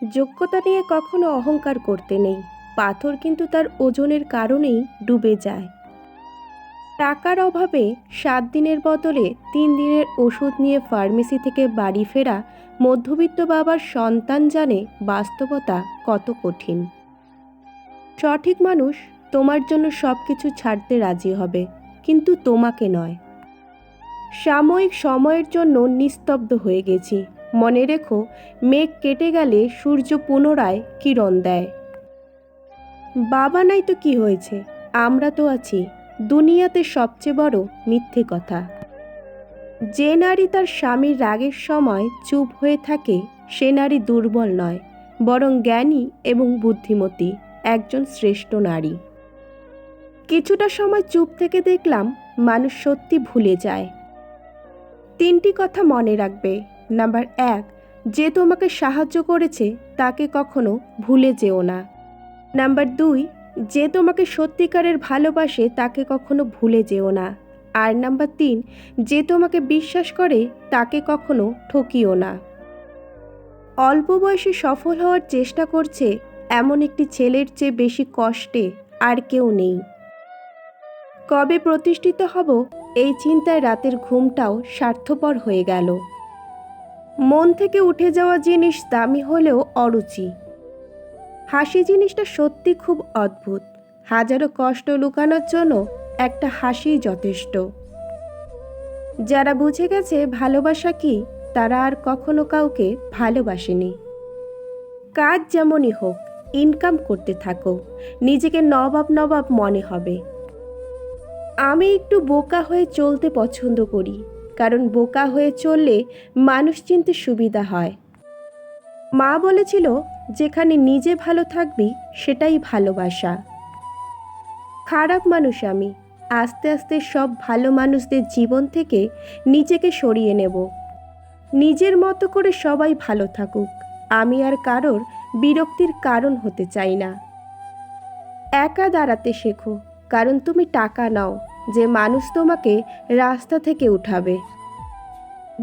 যোগ্যতা নিয়ে কখনো অহংকার করতে নেই। পাথর কিন্তু তার ওজনের কারণেই ডুবে যায়। টাকার অভাবে 7 দিনের বদলে 3 দিনের ওষুধ নিয়ে ফার্মেসি থেকে বাড়ি ফেরা মধ্যবিত্ত বাবার সন্তান জানে বাস্তবতা কত কঠিন। সঠিক মানুষ তোমার জন্য সব কিছু ছাড়তে রাজি হবে, কিন্তু তোমাকে নয়। সাময়িক সময়ের জন্য নিস্তব্ধ হয়ে গেছি। মনে রেখো, মেঘ কেটে গেলে সূর্য পুনরায় কিরণ দেয়। বাবা নাই তো কি হয়েছে, আমরা তো আছি। দুনিয়াতে সবচেয়ে বড় মিথ্যে কথা। যে নারী তার স্বামীর রাগের সময় চুপ হয়ে থাকে, সে নারী দুর্বল নয়, বরং জ্ঞানী এবং বুদ্ধিমতী, একজন শ্রেষ্ঠ নারী। কিছুটা সময় চুপ থেকে দেখলাম মানুষ সত্যি ভুলে যায়। 3টি কথা মনে রাখবে। নাম্বার 1, যে তোমাকে সাহায্য করেছে তাকে কখনো ভুলে যেও না। নাম্বার 2, যে তোমাকে সত্যিকারের ভালোবাসে তাকে কখনো ভুলে যেও না। আর নাম্বার 3, যে তোমাকে বিশ্বাস করে তাকে কখনো ঠকিও না। অল্প বয়সে সফল হওয়ার চেষ্টা করছে এমন একটি ছেলের চেয়ে বেশি কষ্টে আর কেউ নেই। কবে প্রতিষ্ঠিত হব এই চিন্তায় রাতের ঘুমটাও স্বার্থপর হয়ে গেল। মন থেকে উঠে যাওয়া জিনিস দামি হলেও অরুচি। হাসি জিনিসটা সত্যি খুব অদ্ভুত। হাজারো কষ্ট লুকানোর জন্য একটা হাসিই যথেষ্ট। যারা বুঝে গেছে ভালোবাসা কি, তারা আর কখনো কাউকে ভালোবাসেনি। কাজ যেমনই হোক, ইনকাম করতে থাকো, নিজেকে নবাব নবাব মনে হবে। আমি একটু বোকা হয়ে চলতে পছন্দ করি, কারণ বোকা হয়ে চললে মানুষ চিনতে সুবিধা হয়। মা বলেছিল, যেখানে নিজে ভালো থাকবি সেটাই ভালোবাসা। খারাপ মানুষ আমি। আস্তে আস্তে সব ভালো মানুষদের জীবন থেকে নিজেকে সরিয়ে নেব। নিজের মতো করে সবাই ভালো থাকুক, আমি আর কারোর বিরক্তির কারণ হতে চাই না। একা দাঁড়াতে শেখো, কারণ তুমি টাকা নাও যে মানুষ তোমাকে রাস্তা থেকে উঠাবে।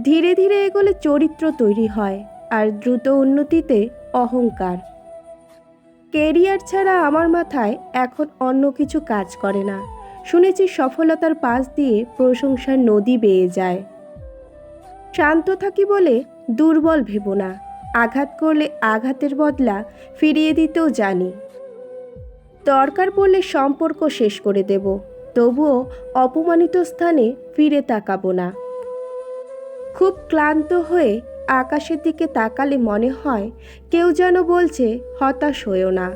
ধীরে ধীরে এগোলে চরিত্র তৈরি হয়, আর দ্রুত উন্নতিতে অহংকার। কেরিয়ার ছাড়া আমার মাথায় এখন অন্য কিছু কাজ করে না। শুনেছি সফলতার পাশ দিয়ে প্রশংসার নদী বেয়ে যায়। শান্ত থাকি বলে দুর্বল ভেবো না। আঘাত করলে আঘাতের বদলা ফিরিয়ে দিতেও জানি। দরকার পড়লে সম্পর্ক শেষ করে দেব, তবুও অপমানিত স্থানে ফিরে তাকাবো না। খুব ক্লান্ত হয়ে আকাশের দিকে তাকালে মনে হয় কেউ যেন বলছে, হতাশ হয়েও না,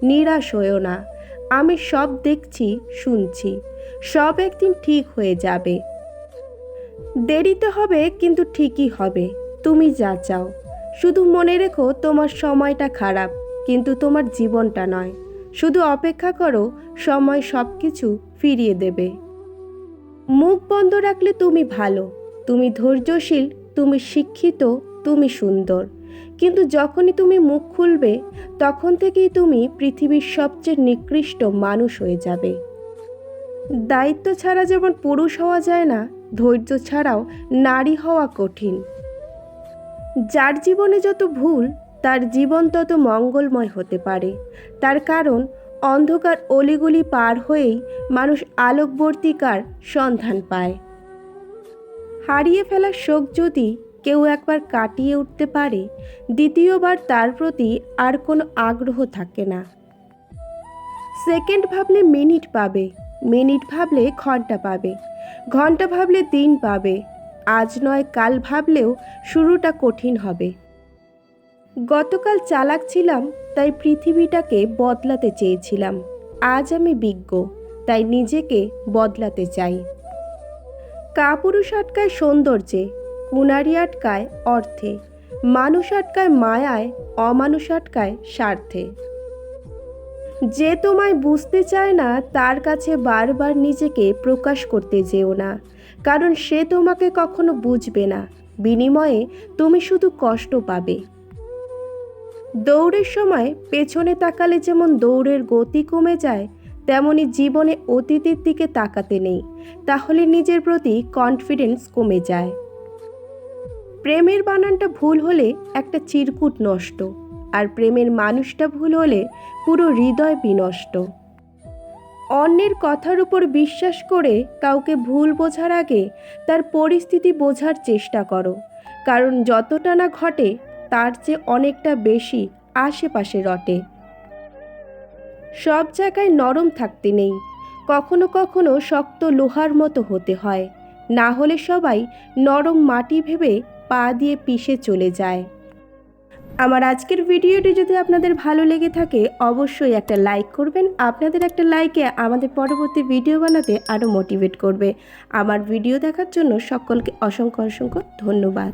নিরাশ হয়েও না। আমি সব দেখছি, শুনছি, সব একদিন ঠিক হয়ে যাবে। দেরিতে হবে কিন্তু ঠিকই হবে, তুমি যা চাও। শুধু মনে রেখো, তোমার সময়টা খারাপ, কিন্তু তোমার জীবনটা নয়। শুধু অপেক্ষা করো, সময় সব কিছু ফিরিয়ে দেবে। মুখ বন্ধ রাখলে তুমি ভালো, তুমি ধৈর্যশীল, তুমি শিক্ষিত, তুমি সুন্দর। কিন্তু যখনই তুমি মুখ খুলবে, তখন থেকেই তুমি পৃথিবীর সবচেয়ে নিকৃষ্ট মানুষ হয়ে যাবে। দায়িত্ব ছাড়া যেমন পুরুষ হওয়া যায় না, ধৈর্য ছাড়াও নারী হওয়া কঠিন। যার জীবনে যত ভুল, তার জীবন তত মঙ্গলময় হতে পারে। তার কারণ, অন্ধকার অলিগুলি পার হয়েই মানুষ আলোকবর্তিকার সন্ধান পায়। হারিয়ে ফেলা শোক যদি কেউ একবার কাটিয়ে উঠতে পারে, দ্বিতীয়বার তার প্রতি আর কোনো আগ্রহ থাকে না। সেকেন্ড ভাবলে মিনিট পাবে, মিনিট ভাবলে ঘন্টা পাবে, ঘন্টা ভাবলে দিন পাবে। আজ নয় কাল ভাবলেও শুরুটা কঠিন হবে। গতকাল চালাক ছিলাম, তাই পৃথিবীটাকে বদলাতে চেয়েছিলাম। আজ আমি বিজ্ঞ, তাই নিজেকে বদলাতে চাই। কাপুরুষ আটকায় সৌন্দর্যে, কুনারি আটকায় অর্থে, মানুষ আটকায় মায়ায়, অমানুষ আটকায় স্বার্থে। যে তোমায় বুঝতে চায় না, তার কাছে বারবার নিজেকে প্রকাশ করতে যেও না, কারণ সে তোমাকে কখনো বুঝবে না। বিনিময়ে তুমি শুধু কষ্ট পাবে। দৌড়ের সময় পেছনে তাকালে যেমন দৌড়ের গতি কমে যায়, তেমনি জীবনে অতীতের দিকে তাকাতে নেই, তাহলে নিজের প্রতি কনফিডেন্স কমে যায়। প্রেমের বানানটা ভুল হলে একটা চিরকুট নষ্ট, আর প্রেমের মানুষটা ভুল হলে পুরো হৃদয় বিনষ্ট। অন্যের কথার উপর বিশ্বাস করে কাউকে ভুল বোঝার আগে তার পরিস্থিতি বোঝার চেষ্টা করো, কারণ যতটা না ঘটে তার চেয়ে অনেকটা বেশি আশেপাশে রটে। সব জায়গায় নরম থাকতে নেই, কখনো কখনো শক্ত লোহার মতো হতে হয়, না হলে সবাই নরম মাটি ভেবে পা দিয়ে পিষে চলে যায়। আমার আজকের ভিডিওটি যদি আপনাদের ভালো লেগে থাকে অবশ্যই একটা লাইক করবেন। আপনাদের একটা লাইকে আমাদের পরবর্তী ভিডিও বানাতে আরও মোটিভেট করবে। আমার ভিডিও দেখার জন্য সকলকে অসংখ্য অসংখ্য ধন্যবাদ।